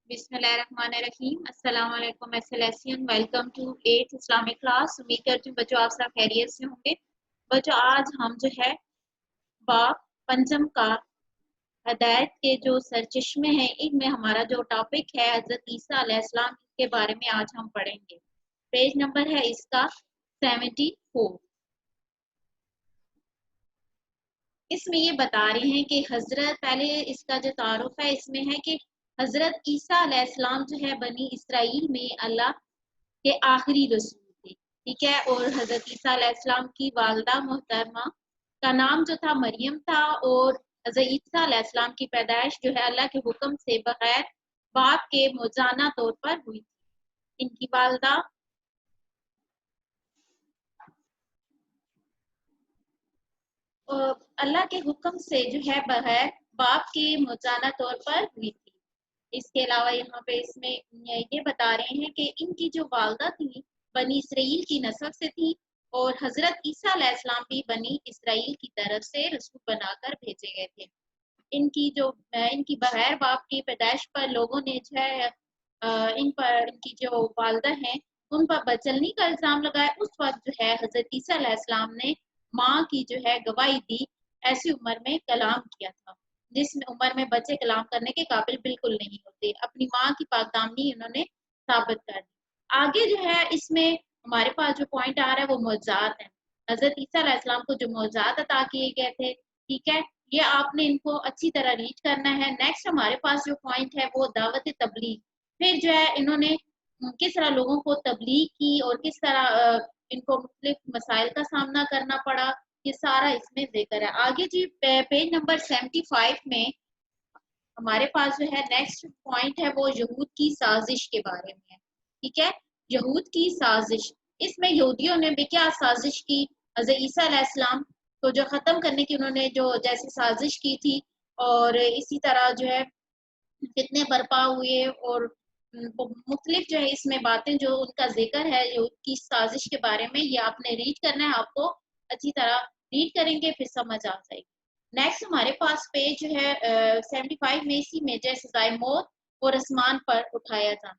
बिस्मिल्लाहिर्रहमानिर्रहीम। अस्सलाम वालेकुम एसएलएसियन। Welcome to 8th Islamic class. उम्मीद करती हूँ बच्चों आप सब खैरियत से होंगे। बच्चों आज हम जो है बाब पंचम का हदायत के जो सरचश्मे हैं इनमें हमारा जो टॉपिक है हजरत ईसा अलैहिस्सलाम के बारे में आज हम पढ़ेंगे। पेज नंबर है इसका 74। इसमें ये बता रहे हैं कि हजरत पहले इसका जो तारुफ है इसमें है कि हजरत ईसा अलैहिस्सलाम जो है बनी इसराइल में अल्लाह के आखिरी रसूल थे, ठीक है। और हजरत ईसा अलैहिस्सलाम की वालदा मोहतरमा का नाम जो था मरियम था। और हजरत ईसा अलैहिस्सलाम की पैदाइश जो है अल्लाह के हुक्म से बगैर बाप के मौजाना तौर पर हुई थी। इनकी वालदा अल्लाह के हुक्म से जो है बगैर बाप के मौजाना तौर पर हुई थी। इसके अलावा यहाँ पे इसमें ये बता रहे हैं कि इनकी जो वालदा थी बनी इसराइल की नस्ल से थी और हजरत ईसा अलैहिस्सलाम भी बनी इसराइल की तरफ से रसूल बनाकर भेजे गए थे। इनकी बगैर बाप की पैदाइश पर लोगों ने जो है इन पर इनकी जो वालदा हैं उन पर बदचलनी का इल्जाम लगाया। उस वक्त जो है हजरत ईसा अलैहिस्सलाम ने माँ की जो है गवाही दी। ऐसी उम्र में कलाम किया था जिस उम्र में बच्चे कलाम करने के काबिल बिल्कुल नहीं होते। अपनी माँ की पाकदामनी उन्होंने साबित कर दी। आगे जो है इसमें हमारे पास जो पॉइंट आ रहा है वो मौजूद है। हजरत ईसा अलैहिस्सलाम को जो मौजूद अता किए गए थे, ठीक है, ये आपने इनको अच्छी तरह रीड करना है। नेक्स्ट हमारे पास जो पॉइंट है वो दावत तबलीग। फिर जो है इन्होंने किस तरह लोगों को तबलीग की और किस तरह इनको मुख्तलिफ मसाइल का सामना करना पड़ा, ये सारा इसमें जिक्र है। आगे जी पेज नंबर 75 में हमारे पास जो है नेक्स्ट पॉइंट है वो यहूद की साजिश के बारे में है, ठीक है। यहूद की साजिश, इसमें यहूदियों ने भी क्या साजिश की, हज़रत ईसा अलैहिस्सलाम को जो खत्म करने की उन्होंने जो जैसे साजिश की थी और इसी तरह जो है कितने बर्पा हुए और मुख्तलिफ जो है इसमें बातें जो उनका जिक्र है यहूद की साजिश के बारे में, ये आपने रीड करना है। आपको अच्छी तरह रीड करेंगे फिर समझ आ जाएगी। नेक्स्ट हमारे पास पेज जो है 75 में इसी में जैसे सजाए मौत और आसमान पर उठाया जाना।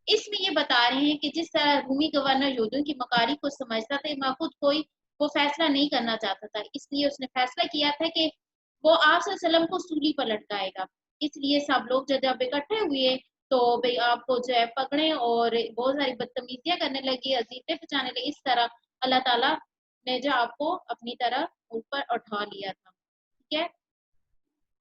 इसमें ये बता रहे हैं कि जिस तरह रूमी गवर्नर यहूदियों की मकारी को समझता था मैं खुद कोई वो फैसला नहीं करना चाहता था, इसलिए उसने फैसला किया था कि वो आप सल्लम को सूली पर लटकाएगा। इसलिए सब लोग जब इकट्ठे हुए तो भाई आपको जो है पकड़े और बहुत सारी बदतमीजियां करने लगी, अजीतें पहुंचाने लगी। इस तरह अल्लाह ताला ने जो आपको अपनी तरह ऊपर उठा लिया था, ठीक है।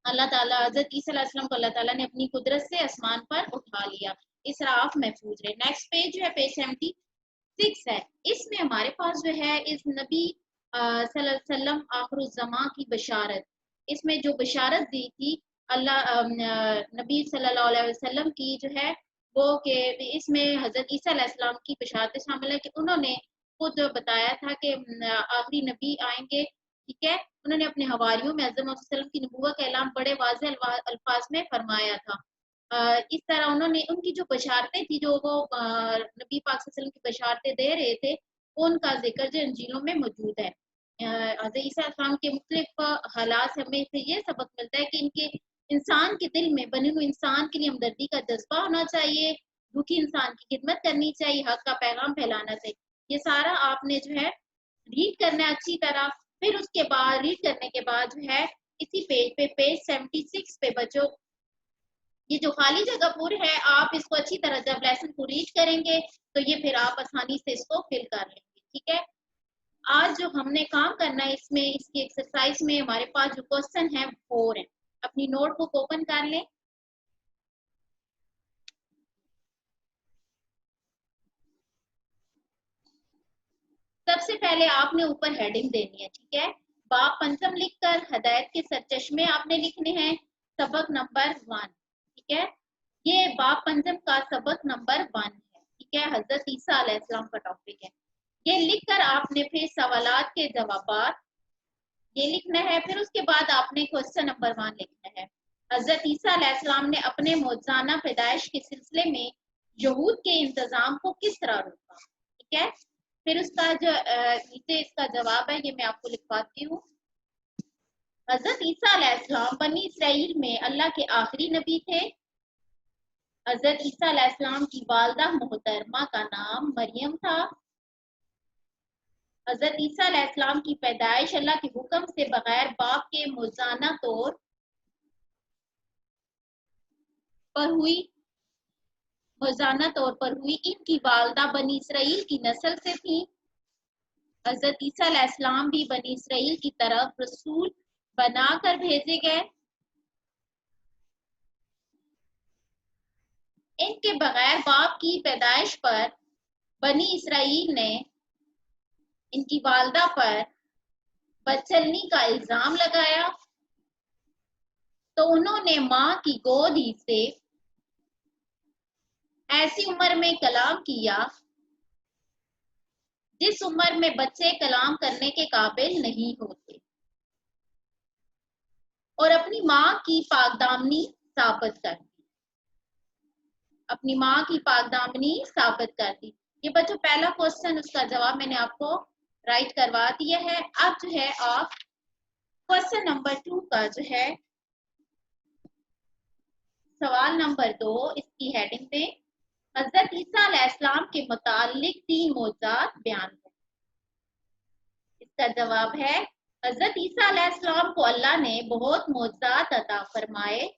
अल्लाह ताला हज़रत ईसा अलैहिस्सलाम को अल्लाह ताला ने अपनी कुदरत से आसमान पर उठा लिया। इस तरह आप महफूज रहे। नेक्स्ट पेज जो है पेज 76 है। इसमें हमारे पास जो है इस नबी सल्लल्लाहु अलैहि वसल्लम आखिरुज़्ज़मा की बशारत, इसमें जो बशारत दी थी नबी सल्लल्लाहु अलैहि वसल्लम की जो है वो के इसमें हज़रत ईसा अलैहिस्सलाम की बशारत शामिल है कि उन्होंने खुद बताया था कि आखिरी नबी आएंगे, ठीक है। उन्होंने अपने हवारियों में अज़म वसल्लम की नबूवत का ऐलान बड़े वाज़ेह अल्फाज में फरमाया था। इस तरह उन्होंने उनकी जो बशारतें थी जो वो नबी पाक सल्लल्लाहु अलैहि वसल्लम की बशारतें दे रहे थे उनका जिक्र जो इंजीलों में मौजूद है। हज़रत ईसा अलैहिस्सलाम के मुख्तलिफ हालात से हमें से ये सबक मिलता है कि इनके इंसान के दिल में बने हुए इंसान के लिए हमदर्दी का जज्बा होना चाहिए, दुखी इंसान की खिदमत करनी चाहिए, हक का पैगाम फैलाना चाहिए। ये सारा आपने जो है रीड करना है अच्छी तरह। फिर उसके बाद रीड करने के बाद जो है इसी पेज पे पेज 76 पे बच्चों ये जो खाली जगह पूरी है आप इसको अच्छी तरह जब लेसन को रीड करेंगे तो ये फिर आप आसानी से इसको फिल कर लेंगे, ठीक है। आज जो हमने काम करना है इसमें इसकी एक्सरसाइज में हमारे पास जो क्वेश्चन है 4 है। अपनी नोटबुक ओपन कर लें। सबसे पहले आपने ऊपर हेडिंग देनी है, ठीक है। बाप पंचम लिखकर हदायत के सरचश्मे आपने लिखने हैं। सबक नंबर 1, ठीक है। ये बाप पंचम का सबक नंबर 1 है, ठीक है। हजरत ईसा अलैहिस्सलाम का टॉपिक है। ये लिखकर आपने फिर सवालात के जवाबात ये लिखना है। फिर उसके बाद आपने क्वेश्चन नंबर 1 लिखना है। हजरत ईसा अलैहिस्सलाम ने अपने मौजूदा पैदाइश के सिलसिले में यहूद के इंतजाम को किस तरह रोका, ठीक है। फिर उसका जो नीचे इसका जवाब है ये मैं आपको लिखवाती हूँ। हजरत ईसा अलैहिस्सलाम बनी इसराइल में अल्लाह के आखिरी नबी थे। حضرت عیسیٰ علیہ السلام کی والدہ محترمہ کا نام مریم تھا۔ حضرت عیسیٰ علیہ السلام کی پیدائش اللہ کے حکم سے بغیر باپ کے موزانہ طور پر ہوئی ان کی والدہ بنی اسرائیل کی نسل سے تھی۔ حضرت عیسیٰ علیہ السلام بھی بنی اسرائیل کی طرف رسول بنا کر بھیجے گئے۔ ان کے بغیر باپ کی پیدائش پر بنی اسرائیل نے ان کی والدہ پر بدچلنی کا الزام لگایا، تو انہوں نے ماں کی گود ہی سے ایسی عمر میں کلام کیا جس عمر میں بچے کلام کرنے کے قابل نہیں ہوتے، اور اپنی ماں کی پاکدامنی ثابت کر دی۔ یہ بچوں پہلا کوسچن، اس کا جواب میں نے آپ کو رائٹ کروا دیا ہے۔ اب جو ہے آپ کوسچن نمبر 2 کا جو ہے سوال نمبر 2 اس کی ہیڈنگ میں حضرت عیسیٰ علیہ السلام کے متعلق 3 معجزات بیان کریں۔ اس کا جواب ہے حضرت عیسیٰ علیہ السلام کو اللہ نے بہت معجزات عطا فرمائے۔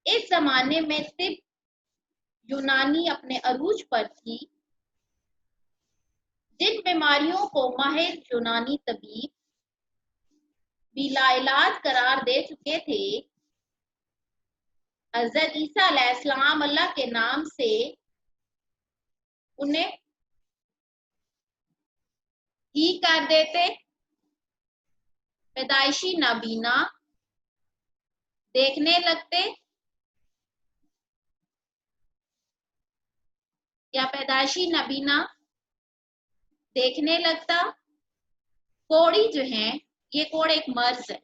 اس زمانے میں طب یونانی اپنے عروج پر تھی۔ جن بیماریوں کو ماہر یونانی طبیب بھی لا علاج قرار دے چکے تھے، حضرت عیسیٰ علیہ السلام اللہ کے نام سے انہیں ٹھیک کر دیتے۔ پیدائشی نابینا دیکھنے لگتے، یا پیدائشی نابینا دیکھنے لگتا۔ کوڑی جو ہیں، یہ کوڑ ایک مرض ہے،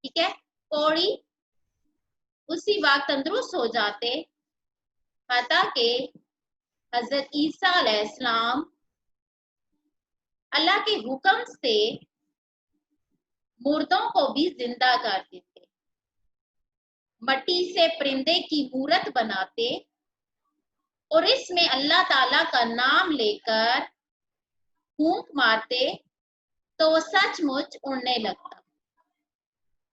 ٹھیک ہے، کوڑی اسی وقت تندرست ہو جاتے، حتیٰ کہ حضرت عیسیٰ علیہ السلام اللہ کے حکم سے مردوں کو بھی زندہ کر دیتے، مٹی سے پرندے کی مورت بناتے، اور اس میں اللہ تعالیٰ کا نام لے کر پھونک مارتے تو وہ سچ مچ اڑنے لگتا۔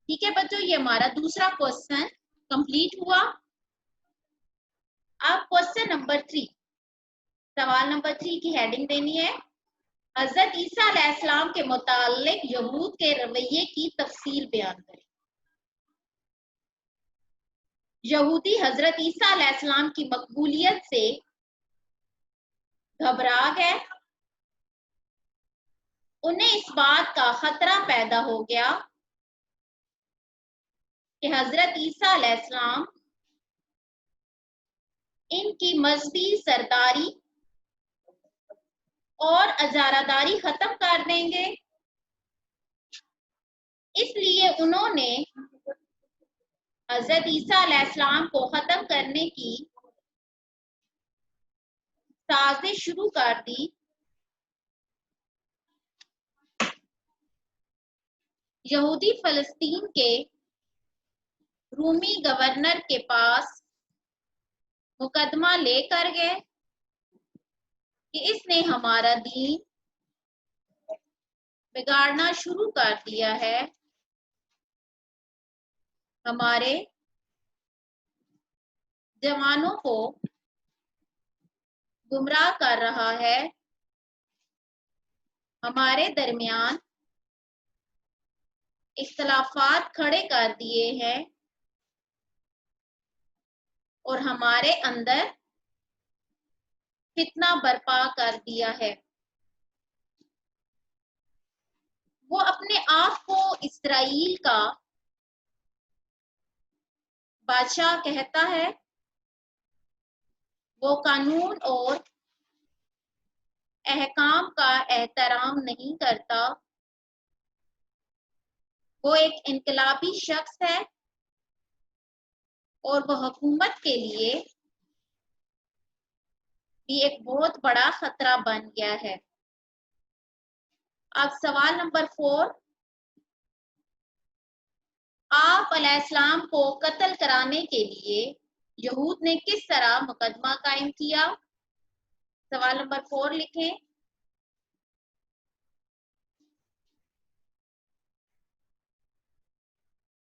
ٹھیک ہے بچوں، یہ ہمارا دوسرا کوسچن کمپلیٹ ہوا۔ اب کوسچن نمبر 3، سوال نمبر 3 کی ہیڈنگ دینی ہے حضرت عیسیٰ علیہ السلام کے متعلق یہود کے رویے کی تفصیل بیان کریں۔ یہودی حضرت عیسیٰ علیہ السلام کی مقبولیت سے گھبرا گئے۔ انہیں اس بات کا خطرہ پیدا ہو گیا کہ حضرت عیسیٰ علیہ السلام ان کی مذہبی سرداری اور اجارہ داری ختم کر دیں گے۔ اس لیے انہوں نے حضرت عیسیٰ علیہ السلام کو ختم کرنے کی سازش شروع کر دی۔ یہودی فلسطین کے رومی گورنر کے پاس مقدمہ لے کر گئے کہ اس نے ہمارا دین بگاڑنا شروع کر دیا ہے، ہمارے جوانوں کو گمراہ کر رہا ہے، ہمارے درمیان اختلافات کھڑے کر دیے ہیں، اور ہمارے اندر فتنہ برپا کر دیا ہے۔ وہ اپنے آپ کو اسرائیل کا بادشاہ کہتا ہے، وہ قانون اور احکام کا احترام نہیں کرتا، وہ ایک انقلابی شخص ہے، اور وہ حکومت کے لیے بھی ایک بہت بڑا خطرہ بن گیا ہے۔ اب سوال نمبر 4، آپ علیہ السلام کو قتل کرانے کے لیے یہود نے کس طرح مقدمہ قائم کیا؟ سوال نمبر 4 لکھیں۔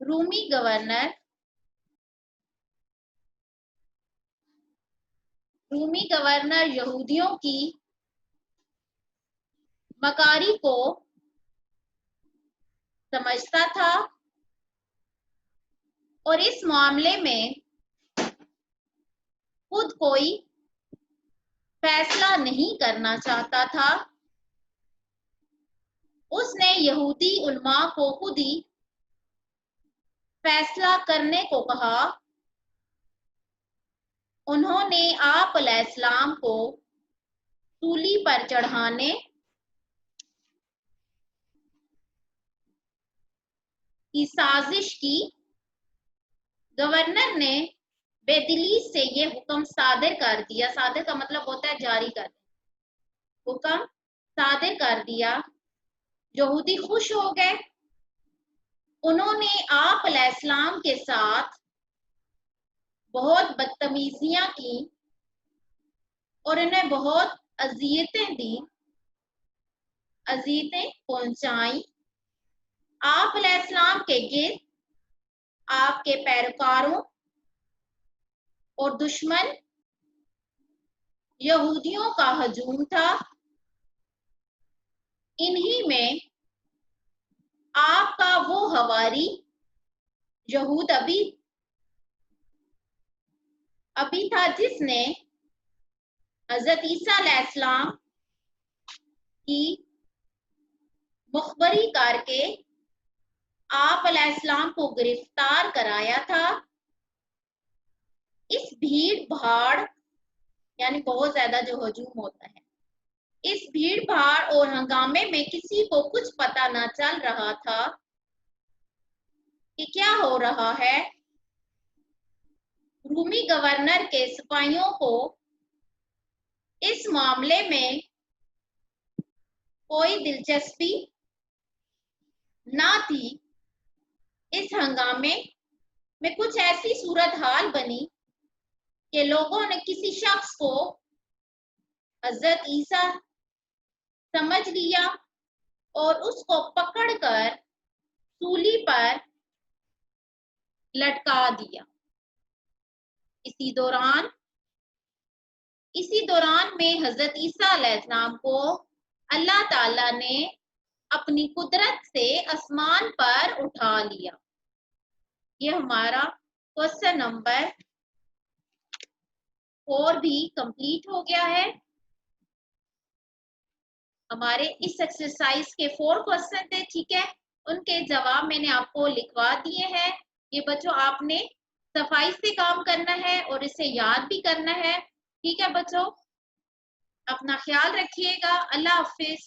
رومی گورنر یہودیوں کی مکاری کو سمجھتا تھا اور اس معاملے میں خود کوئی فیصلہ نہیں کرنا چاہتا تھا۔ اس نے یہودی علماء کو خود ہی فیصلہ کرنے کو کہا۔ انہوں نے آپ علیہ السلام کو سولی پر چڑھانے کی سازش کی۔ گورنر نے بے دلی سے یہ حکم صادر کر دیا، صادر کا مطلب ہوتا ہے جاری کر دیا، حکم صادر کر دیا۔ یہودی خوش ہو گئے۔ انہوں نے آپ علیہ السلام کے ساتھ بہت بدتمیزیاں کی اور انہیں بہت اذیتیں دی، اذیتیں پہنچائیں۔ آپ علیہ السلام کے گرد آپ کے پیروکاروں اور دشمن یہودیوں کا ہجوم تھا۔ انہی میں آپ کا وہ حواری یہود ابی تھا جس نے حضرت عیسیٰ علیہ السلام کی مخبری کر کے آپ علیہ السلام کو گرفتار کرایا تھا۔ اس بھیڑ بھاڑ یعنی بہت زیادہ جو ہجوم ہوتا ہے، اس بھیڑ بھاڑ اور ہنگامے میں کسی کو کچھ پتہ نہ چل رہا تھا کہ کیا ہو رہا ہے۔ رومی گورنر کے سپاہیوں کو اس معاملے میں کوئی دلچسپی نہ تھی۔ اس ہنگامے میں کچھ ایسی صورتحال بنی کہ لوگوں نے کسی شخص کو حضرت عیسیٰ سمجھ لیا اور اس کو پکڑ کر سولی پر لٹکا دیا۔ اسی دوران میں حضرت عیسیٰ علیہ السلام کو اللہ تعالیٰ نے اپنی قدرت سے آسمان پر اٹھا لیا۔ یہ ہمارا کوسچن نمبر 4 بھی کمپلیٹ ہو گیا ہے۔ ہمارے اس ایکسرسائز کے 4 کوسچن تھے، ٹھیک ہے، ان کے جواب میں نے آپ کو لکھوا دیے ہیں۔ یہ بچوں آپ نے صفائی سے کام کرنا ہے اور اسے یاد بھی کرنا ہے، ٹھیک ہے بچوں؟ اپنا خیال رکھیے گا۔ اللہ حافظ۔